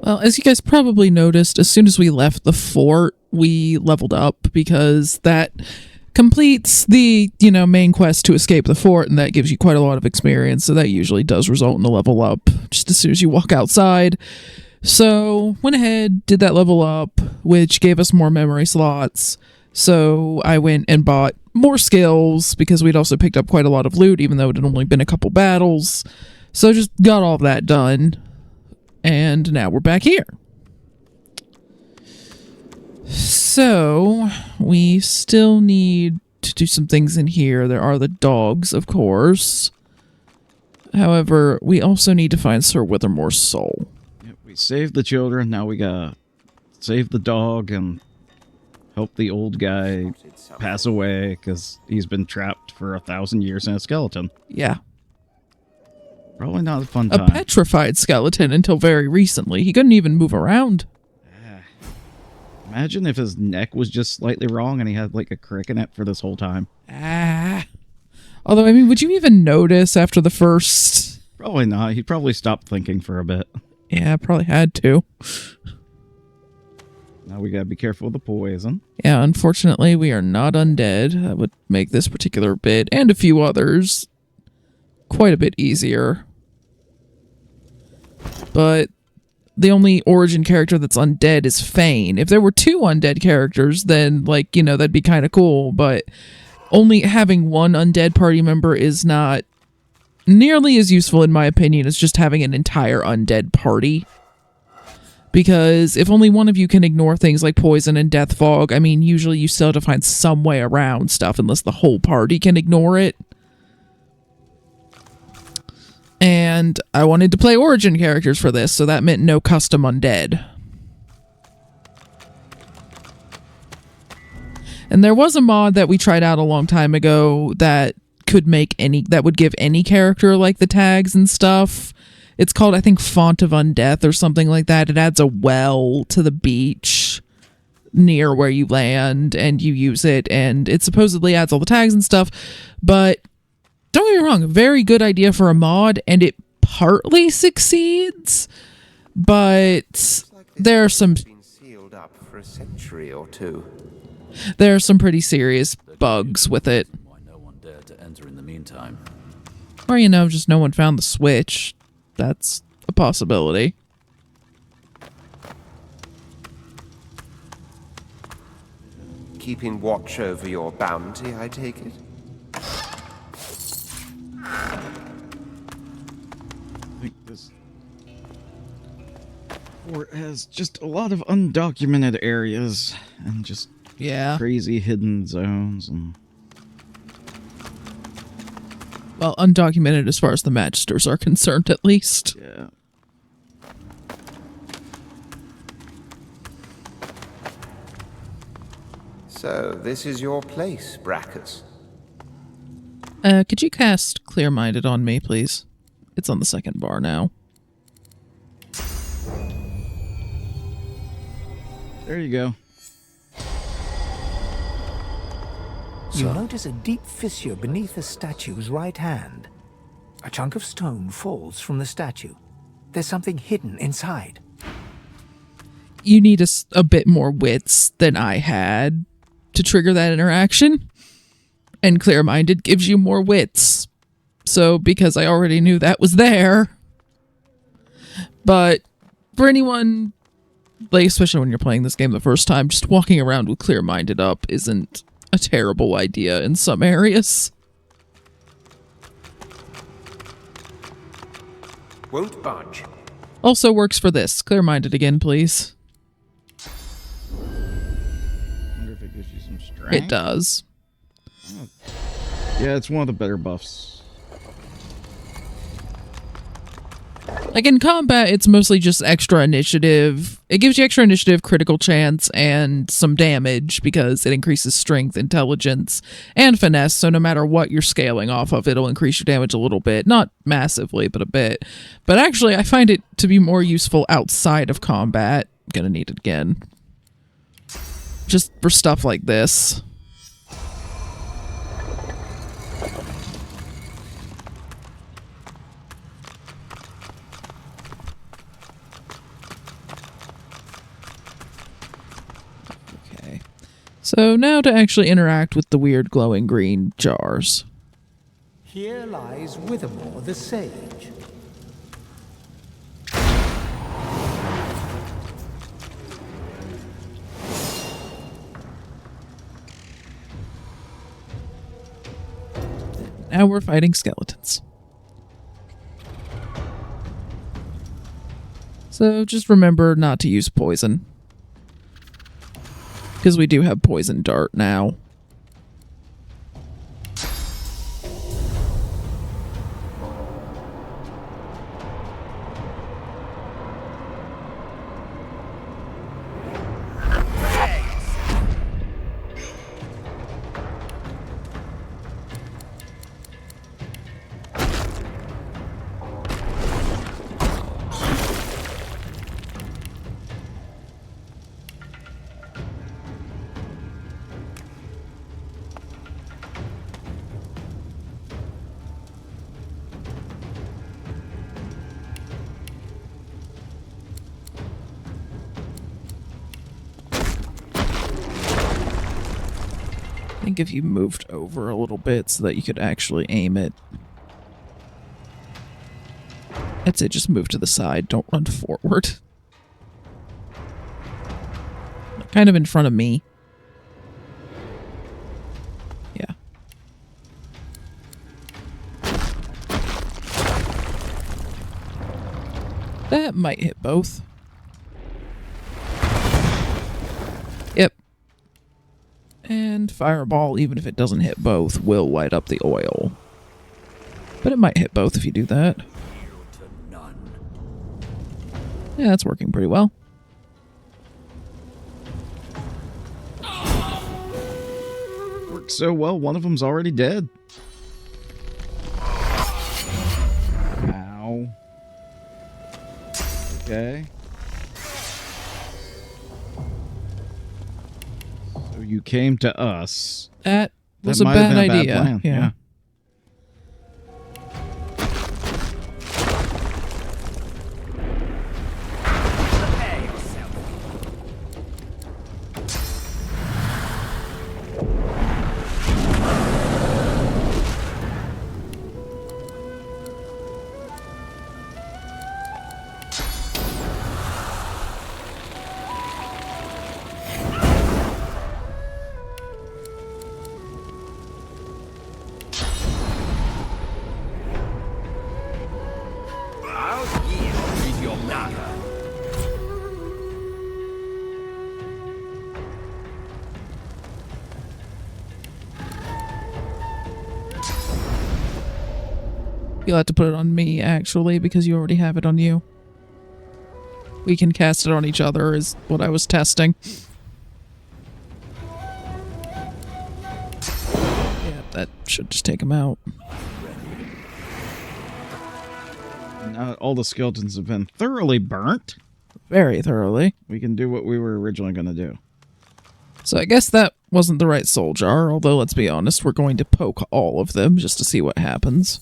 Well, as you guys probably noticed, as soon as we left the fort, we leveled up because that completes the, main quest to escape the fort, and that gives you quite a lot of experience, so that usually does result in a level up just as soon as you walk outside. So, went ahead, did that level up, which gave us more memory slots, so I went and bought more skills, because we'd also picked up quite a lot of loot, even though it had only been a couple battles, so just got all of that done. And now we're back here. So, we still need to do some things in here. There are the dogs, of course. However, we also need to find Sir Withermore's soul. Yep, we saved the children. Now we gotta save the dog and help the old guy pass away because he's been trapped for 1,000 years in a skeleton. Yeah. Probably not a fun time. A petrified skeleton until very recently. He couldn't even move around. Imagine if his neck was just slightly wrong and he had like a crick in it for this whole time. Although, I mean, would you even notice after the first... Probably not. He'd probably stop thinking for a bit. Yeah, probably had to. Now we gotta be careful with the poison. Yeah, unfortunately, we are not undead. That would make this particular bit, and a few others, quite a bit easier. But the only origin character that's undead is Fane. If there were 2 undead characters, then, that'd be kind of cool, but only having one undead party member is not nearly as useful, in my opinion, as just having an entire undead party. Because if only one of you can ignore things like poison and death fog, I mean, usually you still have to find some way around stuff unless the whole party can ignore it. And I wanted to play origin characters for this, so that meant no custom undead. And there was a mod that we tried out a long time ago that would give any character like the tags and stuff. It's called, I think, Font of Undeath or something like that. It adds a well to the beach near where you land and you use it, and it supposedly adds all the tags and stuff, but don't get me wrong, very good idea for a mod, and it partly succeeds, but there are some been sealed up for a century or two. There are some pretty serious bugs with it. Why no one dared to enter in the meantime? Or, just no one found the switch. That's a possibility. Keeping watch over your bounty, I take it? I think this fort has just a lot of undocumented areas and just crazy hidden zones and... Well, undocumented as far as the Magisters are concerned, at least. Yeah. So, this is your place, Brackus. Could you cast Clear Minded on me, please? It's on the second bar now. There you go. You notice a deep fissure beneath the statue's right hand. A chunk of stone falls from the statue. There's something hidden inside. You need a bit more wits than I had to trigger that interaction. And Clear Minded gives you more wits. So, because I already knew that was there. But for anyone, especially when you're playing this game the first time, just walking around with Clear Minded up isn't a terrible idea in some areas. Won't budge. Also works for this. Clear Minded again, please. Wonder if it gives you some strength. It does. Yeah, it's one of the better buffs. Like in combat, it's mostly just extra initiative. It gives you extra initiative, critical chance, and some damage because it increases strength, intelligence, and finesse. So no matter what you're scaling off of, it'll increase your damage a little bit. Not massively, but a bit. But actually, I find it to be more useful outside of combat. Gonna need it again. Just for stuff like this. So now to actually interact with the weird glowing green jars. Here lies Withermore the Sage. Now we're fighting skeletons. So just remember not to use poison. Because we do have poison dart now. I think if you moved over a little bit so that you could actually aim it. I'd say just move to the side, don't run forward. Kind of in front of me. Yeah. That might hit both. Yep. And Fireball, even if it doesn't hit both, will light up the oil. But it might hit both if you do that. Yeah, that's working pretty well. Worked so well, one of them's already dead. Ow. Okay. So you came to us. That was That a might have bad been a idea. bad plan. Yeah. You'll have to put it on me, actually, because you already have it on you. We can cast it on each other, is what I was testing. Yeah, that should just take him out. Now that all the skeletons have been thoroughly burnt, Very thoroughly. we can do what we were originally going to do. So I guess that wasn't the right soul jar, although let's be honest, we're going to poke all of them just to see what happens.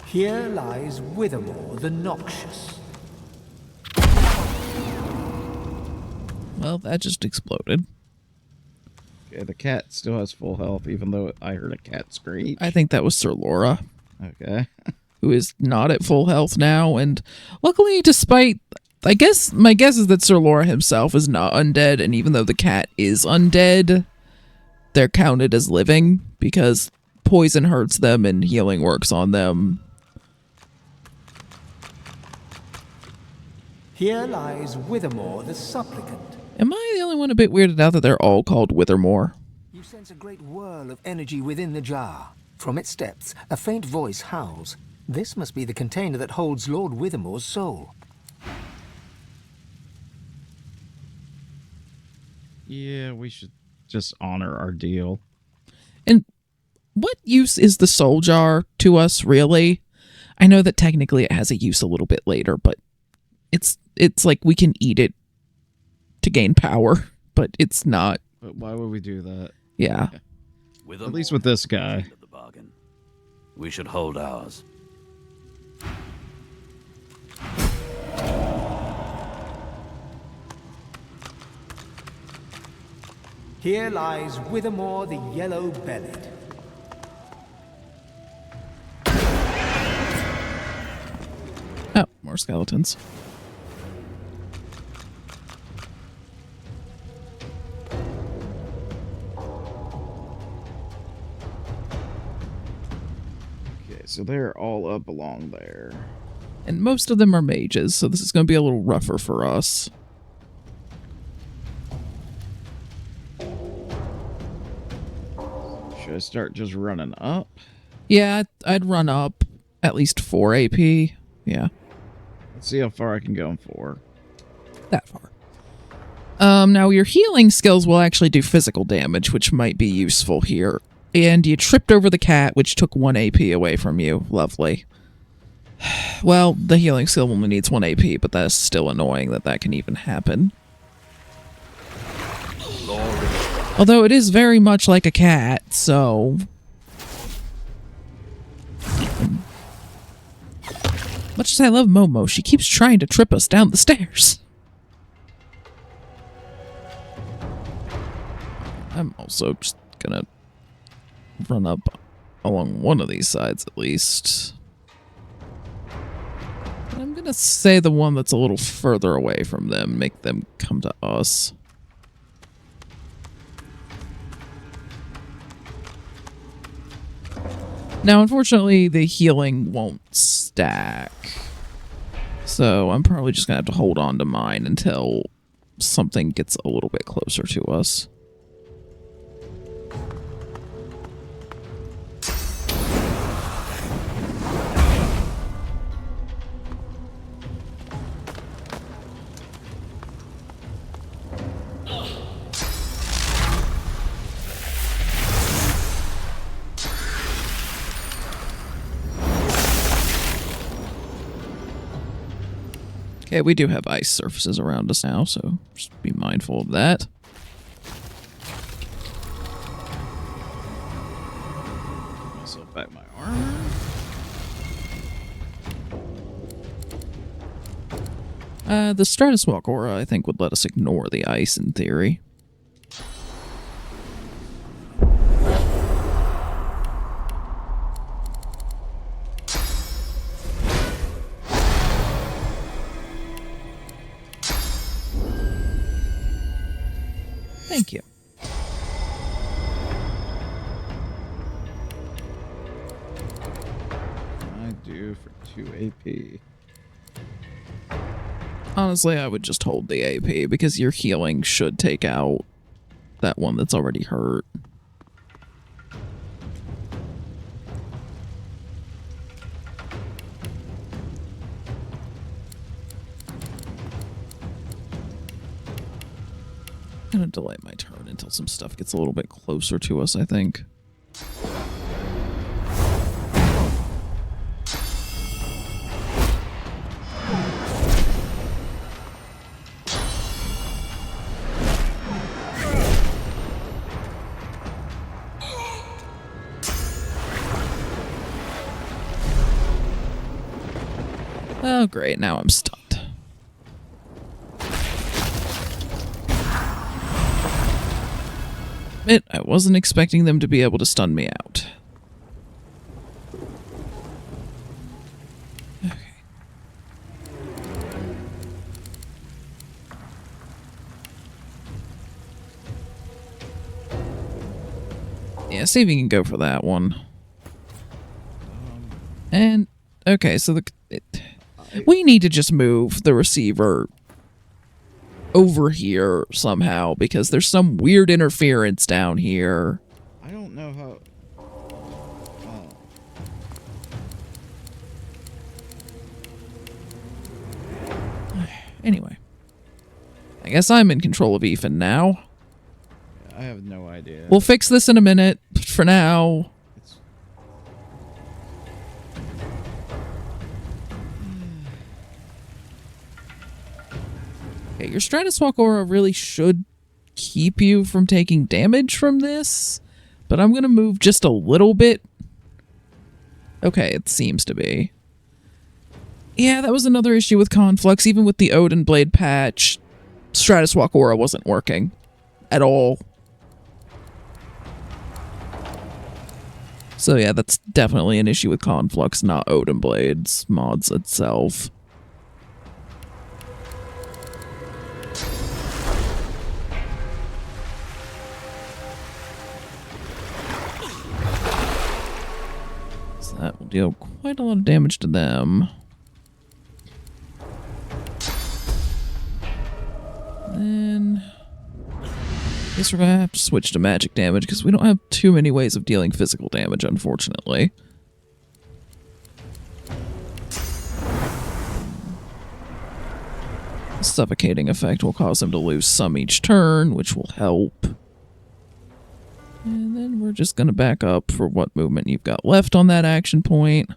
Here lies Withermore the Noxious. Well, that just exploded. Okay, the cat still has full health, even though I heard a cat screech. I think that was Sir Laura, Okay. who is not at full health now, and luckily, despite... I guess my guess is that Sir Laura himself is not undead, and even though the cat is undead, they're counted as living, because poison hurts them and healing works on them. Here lies Withermore the Supplicant. Am I the only one a bit weirded out that they're all called Withermore? You sense a great whirl of energy within the jar. From its depths, a faint voice howls. This must be the container that holds Lord Withermore's soul. Yeah, we should just honor our deal. And what use is the soul jar to us, really? I know that technically it has a use a little bit later, but it's like we can eat it to gain power, but it's not. But why would we do that? Yeah. At least with this guy. We should hold ours. Here lies Withermore the Yellow-Bellied. Oh, more skeletons. Okay, so they're all up along there. And most of them are mages, so this is going to be a little rougher for us. Should I start just running up? Yeah, I'd run up at least 4 AP. Yeah, Let's see how far I can go in 4. that far. Now your healing skills will actually do physical damage, which might be useful here. And you tripped over the cat, which took 1 AP away from you. Lovely. Well, the healing skill only needs 1 AP, but that's still annoying that can even happen. Although it is very much like a cat, so... Much as I love Momo, she keeps trying to trip us down the stairs. I'm also just gonna run up along one of these sides at least. I'm gonna say the one that's a little further away from them, make them come to us. Now, unfortunately, the healing won't stack. So I'm probably just gonna have to hold on to mine until something gets a little bit closer to us. Okay, we do have ice surfaces around us now, so just be mindful of that. Also back my armor. The Stratuswalk aura, I think, would let us ignore the ice in theory. Thank you. I do for 2 AP. Honestly, I would just hold the AP because your healing should take out that one that's already hurt. I'm gonna delay my turn until some stuff gets a little bit closer to us, I think. Oh, great. Now I'm stunned. I wasn't expecting them to be able to stun me out. Okay. Yeah, see if you can go for that one. And, okay, so we need to just move the receiver over here somehow because there's some weird interference down here. I don't know how... Anyway. I guess I'm in control of Ethan now. I have no idea. We'll fix this in a minute. For now... Okay, your Stratuswalk aura really should keep you from taking damage from this, but I'm going to move just a little bit. Okay, it seems to be. Yeah, that was another issue with Conflux. Even with the Odin Blade patch, Stratuswalk aura wasn't working at all. So yeah, that's definitely an issue with Conflux, not Odin Blades mods itself. So that will deal quite a lot of damage to them. Then I guess we're gonna have to switch to magic damage because we don't have too many ways of dealing physical damage, unfortunately. The suffocating effect will cause him to lose some each turn, which will help. And then we're just gonna back up for what movement you've got left on that action point.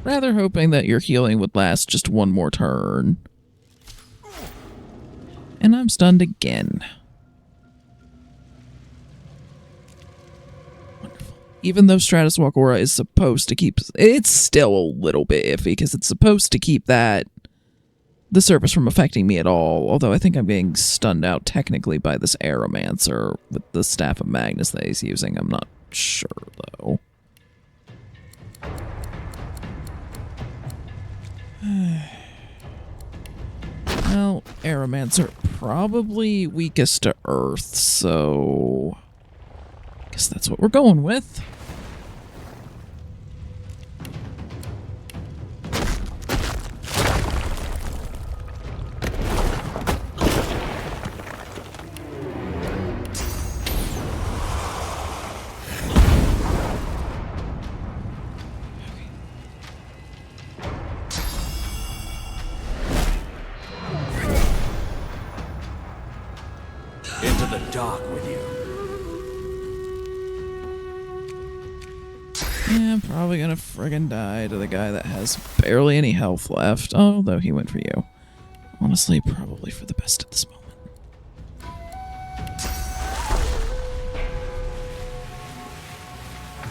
Rather hoping that your healing would last just one more turn. And I'm stunned again. Wonderful. Even though Stratus Walk Aura is supposed to keep... It's still a little bit iffy, because it's supposed to keep the surface from affecting me at all. Although I think I'm getting stunned out technically by this Aeromancer with the Staff of Magnus that he's using. I'm not sure, though. Well, Aeromancer probably weakest to Earth, so I guess that's what we're going with. Into the dark with you. Yeah, I'm probably gonna friggin' die to the guy that has barely any health left, although he went for you. Honestly, probably for the best at this moment.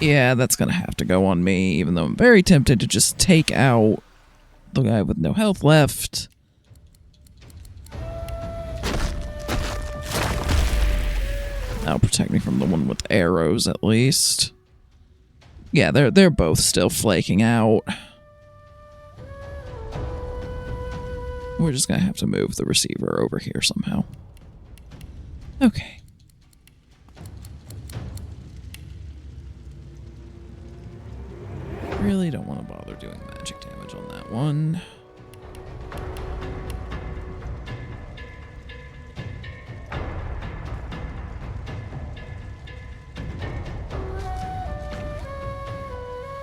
Yeah, that's gonna have to go on me, even though I'm very tempted to just take out the guy with no health left. That'll protect me from the one with arrows, at least. Yeah, they're both still flaking out. We're just gonna have to move the receiver over here somehow. Okay. Really don't want to bother doing magic damage on that one.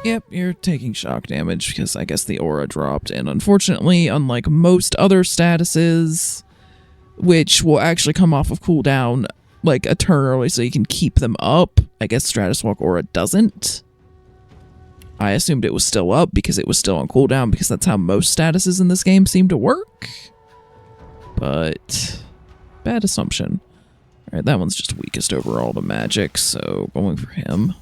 Yep, you're taking shock damage because I guess the aura dropped, and unfortunately, unlike most other statuses, which will actually come off of cooldown like a turn early so you can keep them up, I guess Stratus Walk Aura doesn't. I assumed it was still up because it was still on cooldown because that's how most statuses in this game seem to work. But, bad assumption. Alright, that one's just weakest overall to magic, so going for him.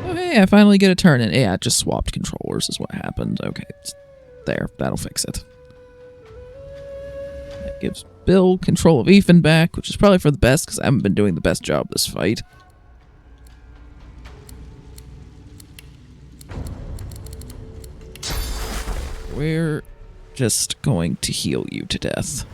Oh, hey, I finally get a turn in. Yeah, I just swapped controllers is what happened. Okay, there, that'll fix it. That gives Bill control of Ethan back, which is probably for the best because I haven't been doing the best job this fight. We're just going to heal you to death.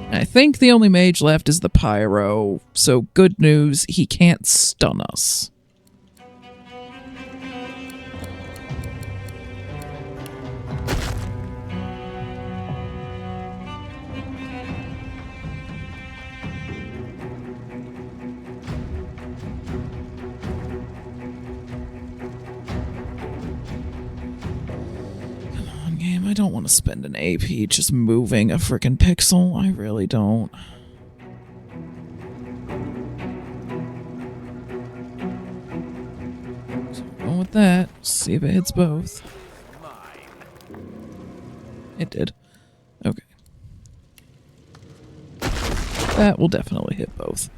I think the only mage left is the Pyro, so good news, he can't stun us. I don't want to spend an AP just moving a frickin' pixel. I really don't. about that. See if it hits both. It did. Okay. That will definitely hit both.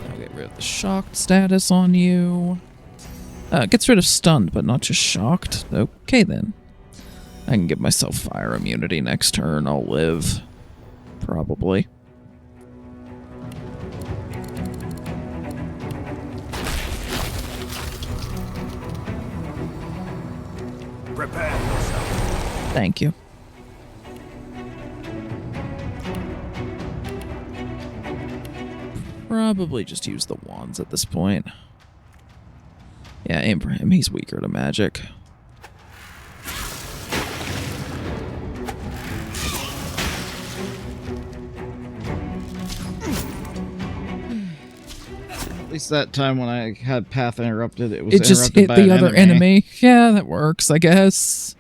I'll get rid of the shocked status on you. Gets rid of stunned, but not just shocked. Okay, then. I can give myself fire immunity next turn. I'll live. Probably. Prepare yourself. Thank you. Probably just use the wands at this point. Yeah, aim for him. He's weaker to magic. At least that time when I had path interrupted, it was It just interrupted hit by the an other enemy. Yeah, that works, I guess.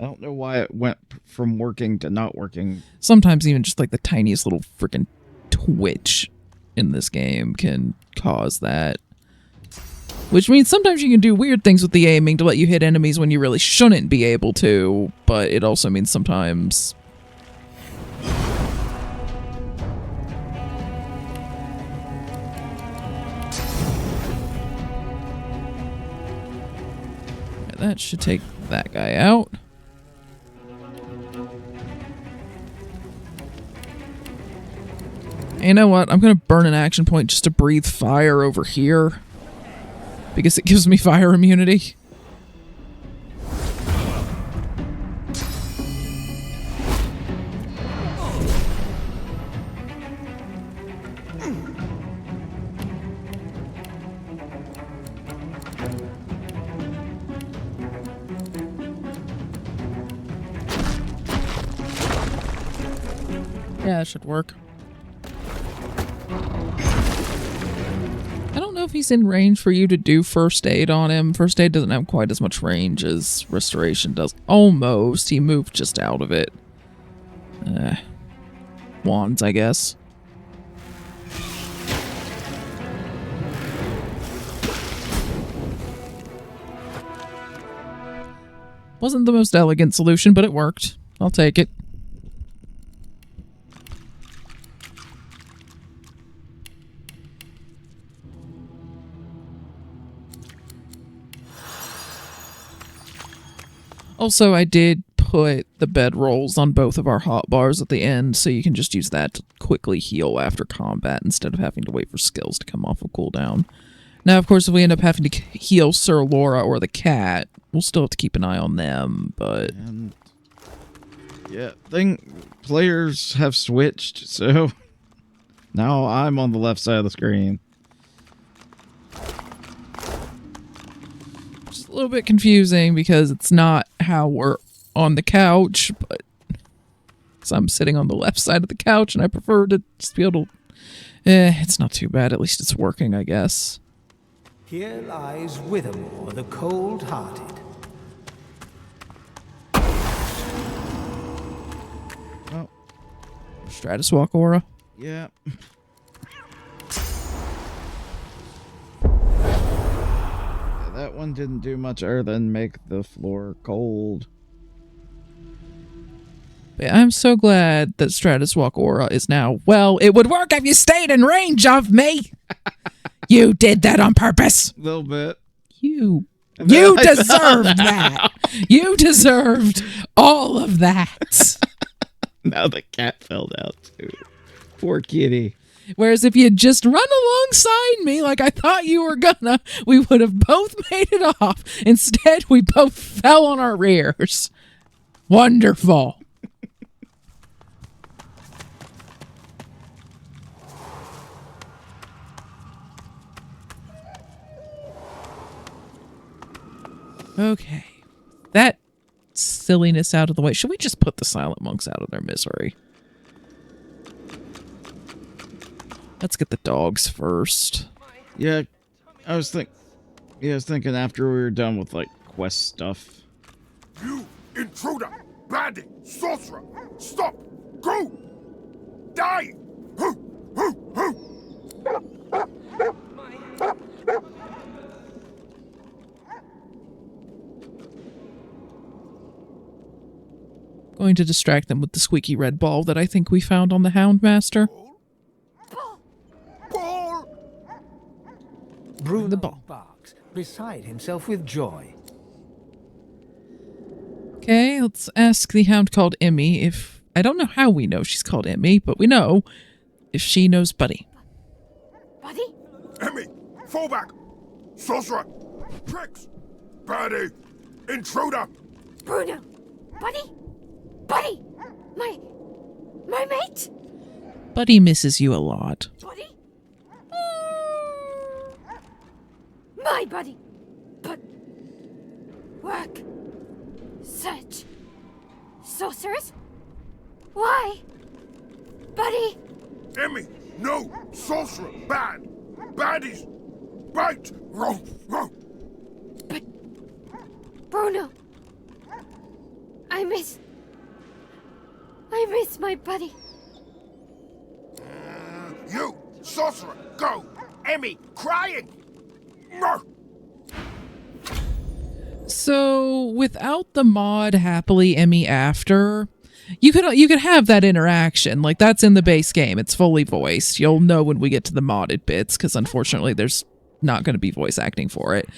I don't know why it went from working to not working. Sometimes even just like the tiniest little freaking twitch in this game can cause that. Which means sometimes you can do weird things with the aiming to let you hit enemies when you really shouldn't be able to, but it also means sometimes... That should take that guy out. You know what? I'm going to burn an action point just to breathe fire over here. Because it gives me fire immunity. Yeah, that should work. I don't know if he's in range for you to do first aid on him. First aid doesn't have quite as much range as restoration does. Almost. He moved just out of it. Wands, I guess. Wasn't the most elegant solution, but it worked. I'll take it. Also, I did put the bed rolls on both of our hot bars at the end, so you can just use that to quickly heal after combat instead of having to wait for skills to come off of cooldown. Now, of course, if we end up having to heal Sir Laura or the cat, we'll still have to keep an eye on them, but... And yeah, players have switched, so now I'm on the left side of the screen. Just a little bit confusing because it's not how we're on the couch, but because I'm sitting on the left side of the couch and I prefer to just be able to... it's not too bad. At least it's working, I guess. Here lies Withermore, the cold-hearted. Oh, Stratus Walk Aura. yeah. That one didn't do much other than make the floor cold. But I'm so glad that Stratus Walk Aura is now, well, it would work if you stayed in range of me. You did that on purpose. A little bit. You deserved that. You deserved all of that. Now the cat fell down too. Poor kitty. Whereas if you had just run alongside me like I thought you were gonna, we would have both made it off. Instead, we both fell on our rears. Wonderful. Okay. That silliness out of the way. Should we just put the Silent Monks out of their misery? Let's get the dogs first. Yeah, I was thinking after we were done with like quest stuff. You intruder! Bandit! Sorcerer! Stop! Go! Die! Going to distract them with the squeaky red ball that I think we found on the Houndmaster. Ball! Bruno The ball. barks, beside himself with joy. Okay, let's ask the hound called Emmy if... I don't know how we know she's called Emmy, but we know if she knows Buddy. Buddy? Emmy! Fall back! Sorcerer! Tricks! Birdie! Intruder! Bruno! Buddy? Buddy! My mate? Buddy misses you a lot. Buddy? My buddy! But... work... search... sorcerers? Why? Buddy? Emmy! No! Sorcerer! Bad! Baddies! Right! Wrong! Wrong! But... Bruno... I miss my buddy. You! Sorcerer! Go! Emmy! Crying! No! So, without the mod happily Emmy after, you could have that interaction. Like, that's in the base game. It's fully voiced. You'll know when we get to the modded bits, because unfortunately there's not going to be voice acting for it.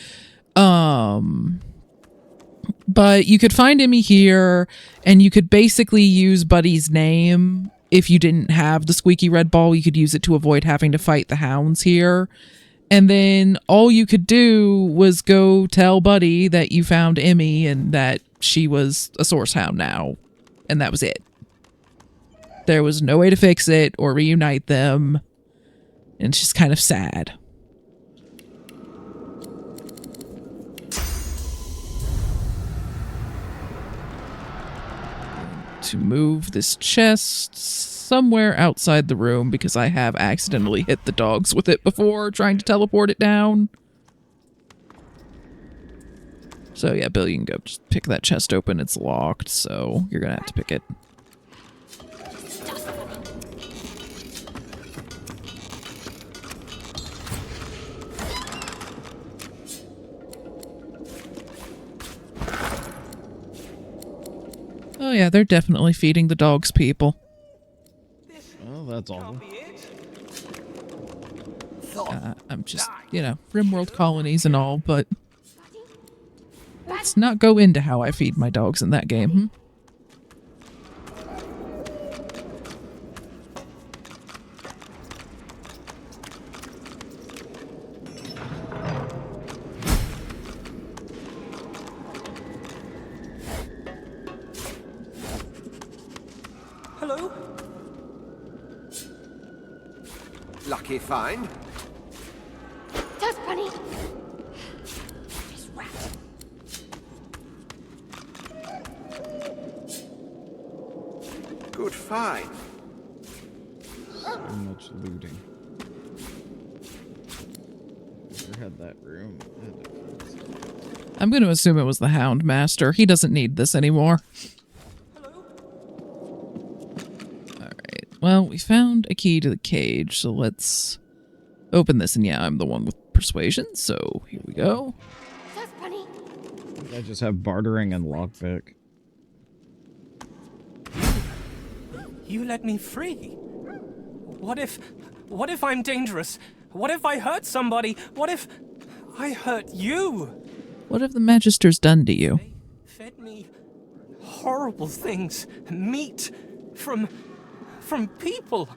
But you could find Emmy here, and you could basically use Buddy's name. If you didn't have the squeaky red ball, you could use it to avoid having to fight the hounds here. And then all you could do was go tell Buddy that you found Emmy and that she was a source hound now. And that was it. There was no way to fix it or reunite them. And it's just kind of sad. To move this chest somewhere outside the room because I have accidentally hit the dogs with it before trying to teleport it down. So yeah, Bill, you can go just pick that chest open. It's locked, so you're gonna have to pick it. Oh yeah, they're definitely feeding the dogs people. Oh, that's awful. I'm just, you know, RimWorld colonies and all, but let's not go into how I feed my dogs in that game, hmm? Hello? Lucky find. Dust bunny! This rat. Good find. So much looting. Never had that room. I'm going to assume it was the Houndmaster. He doesn't need this anymore. Alright, well, we found a key to the cage, so let's open this. And yeah, I'm the one with persuasion, so here we go. Dust bunny! I just have bartering and lockpick. You let me free. What if I'm dangerous? What if I hurt somebody? What if I hurt you? What have the Magister's done to you? They fed me horrible things. Meat from people.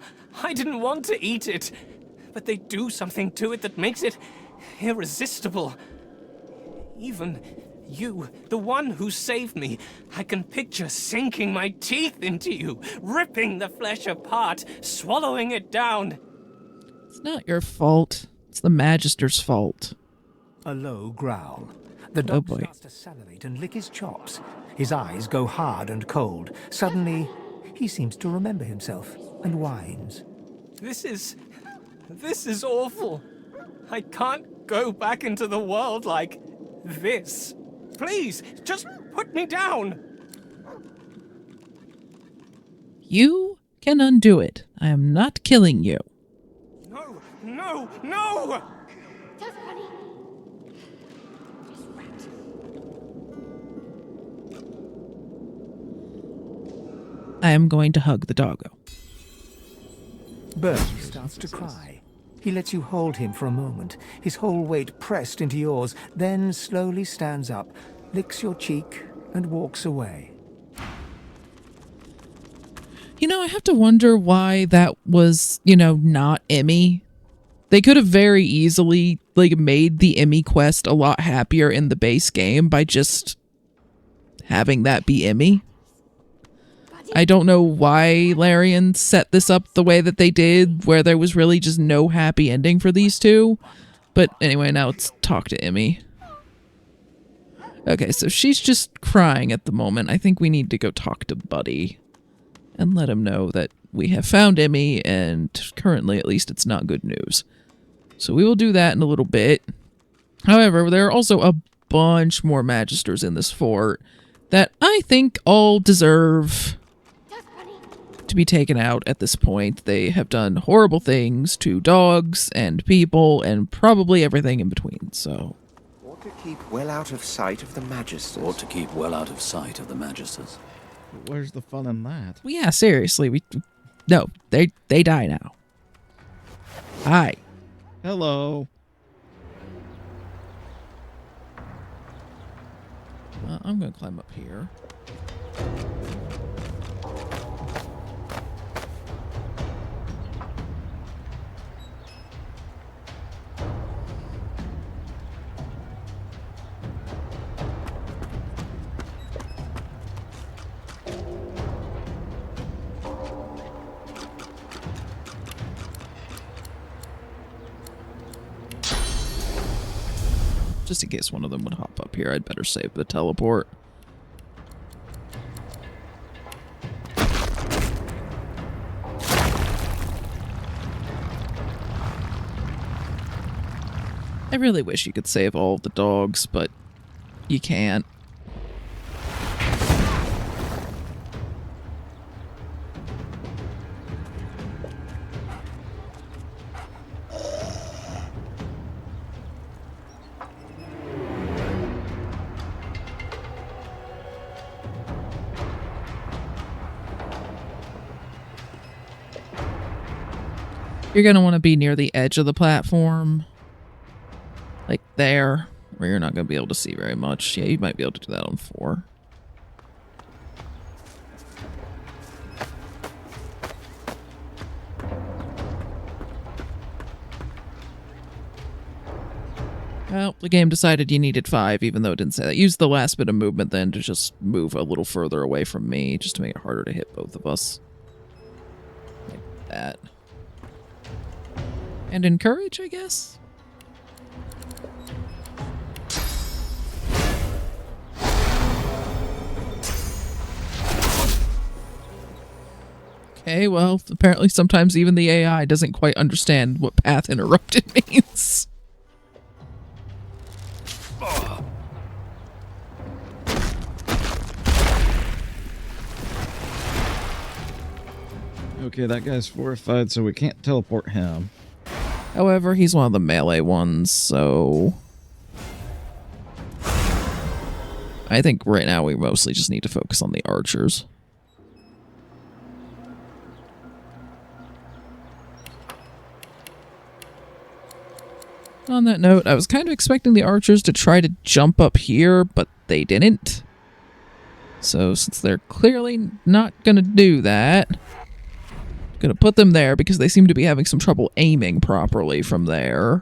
I didn't want to eat it, but they do something to it that makes it irresistible. Even you, the one who saved me, I can picture sinking my teeth into you, ripping the flesh apart, swallowing it down. It's not your fault. It's the Magister's fault. A low growl. The dog boy. starts to salivate and lick his chops. His eyes go hard and cold. Suddenly, he seems to remember himself and whines. This is awful. I can't go back into the world like this. Please, just put me down. You can undo it. I am not killing you. No, no, no! Tusk Bunny. This rat. I am going to hug the doggo. Bertie starts to cry. He lets you hold him for a moment, his whole weight pressed into yours, then slowly stands up, licks your cheek, and walks away. You know, I have to wonder why that was, you know, not Emmy. They could have very easily, like, made the Emmy quest a lot happier in the base game by just having that be Emmy. I don't know why Larian set this up the way that they did, where there was really just no happy ending for these two. But anyway, now let's talk to Emmy. Okay, so she's just crying at the moment. I think we need to go talk to Buddy and let him know that we have found Emmy, and currently, at least, it's not good news. So we will do that in a little bit. However, there are also a bunch more Magisters in this fort that I think all deserve to be taken out at this point. They have done horrible things to dogs and people and probably everything in between, so... Or to keep well out of sight of the Magisters. Where's the fun in that? Well, yeah, seriously, no, they die now. Hi. Hello. I'm gonna climb up here. Just in case one of them would hop up here, I'd better save the teleport. I really wish you could save all of the dogs, but you can't. You're going to want to be near the edge of the platform. Like there, where you're not going to be able to see very much. Yeah, you might be able to do that on 4. Well, the game decided you needed 5, even though it didn't say that. Use the last bit of movement then to just move a little further away from me, just to make it harder to hit both of us. Like that. And encourage, I guess? Okay, well, apparently sometimes even the AI doesn't quite understand what path interrupted means. Okay, that guy's fortified, so we can't teleport him. However, he's one of the melee ones, so... I think right now we mostly just need to focus on the archers. On that note, I was kind of expecting the archers to try to jump up here, but they didn't. So since they're clearly not going to do that, I'm going to put them there because they seem to be having some trouble aiming properly from there.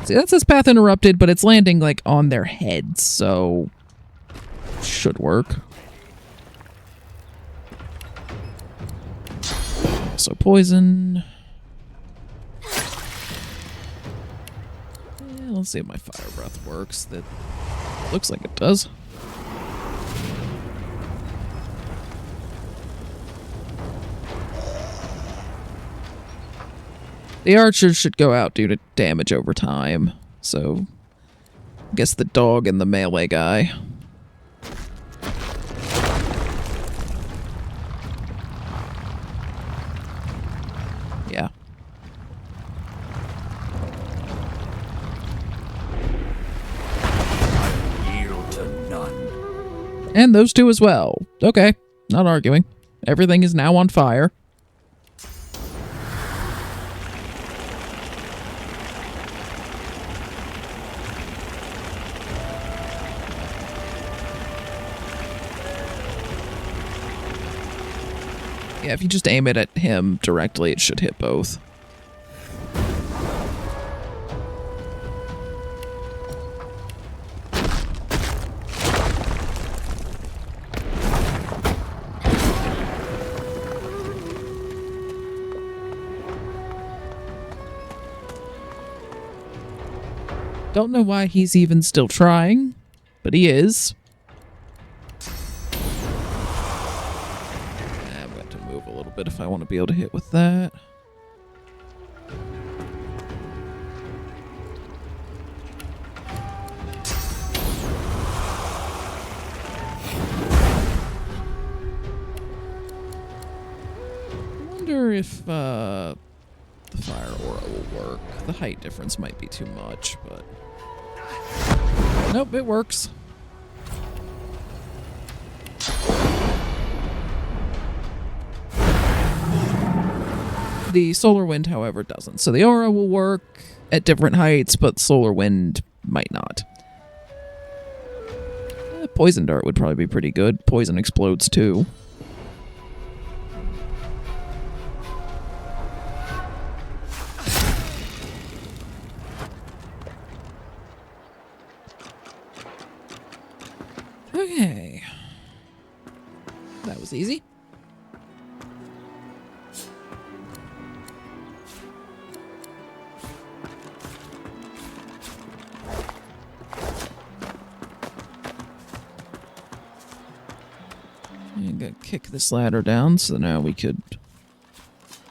See, that says path interrupted, but it's landing like on their heads, so should work. So poison. Yeah, let's see if my fire breath works. That looks like it does. The archers should go out due to damage over time, so I guess the dog and the melee guy. Yeah. Yield to none. And those two as well. Okay, not arguing. Everything is now on fire. Yeah, if you just aim it at him directly, it should hit both. Don't know why he's even still trying, but he is. I'm going to move a little bit if I want to be able to hit with that. I wonder if the fire aura will work. The height difference might be too much, but... Nope, it works. The solar wind, however, doesn't. So the aura will work at different heights, but solar wind might not. Poison dart would probably be pretty good. Poison explodes too. Okay. That was easy. I'm gonna kick this ladder down so now we could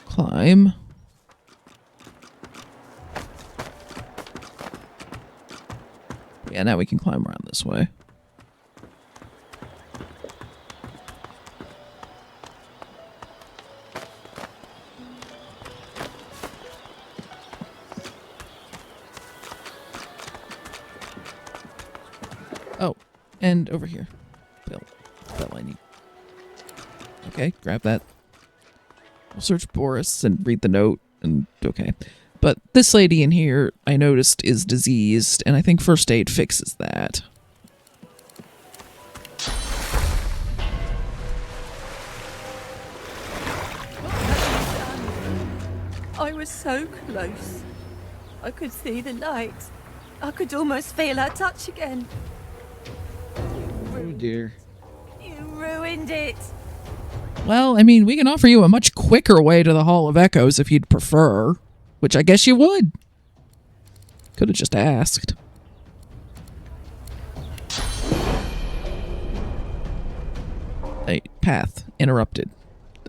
climb. Yeah, now we can climb around this way. Oh, and over here. Bill, I need. Okay, grab that. We'll search Boris and read the note, and okay. But this lady in here, I noticed, is diseased, and I think first aid fixes that. I was so close. I could see the light. I could almost feel her touch again. Oh dear. You ruined it. Well, I mean, we can offer you a much quicker way to the Hall of Echoes if you'd prefer. Which I guess you would. Could have just asked. Hey, path interrupted.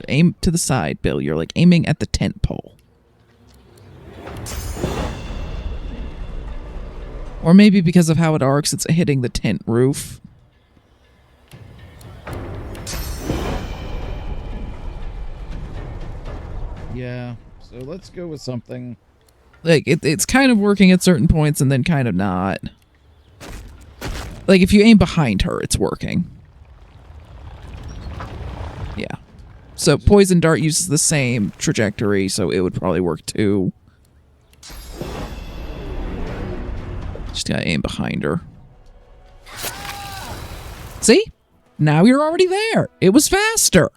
Aim to the side, Bill. You're like aiming at the tent pole. Or maybe because of how it arcs, it's hitting the tent roof. Yeah, so let's go with something. Like, it's kind of working at certain points and then kind of not. Like, if you aim behind her, it's working. Yeah. So, Poison Dart uses the same trajectory, so it would probably work too. Just gotta aim behind her. See? Now you're already there. It was faster.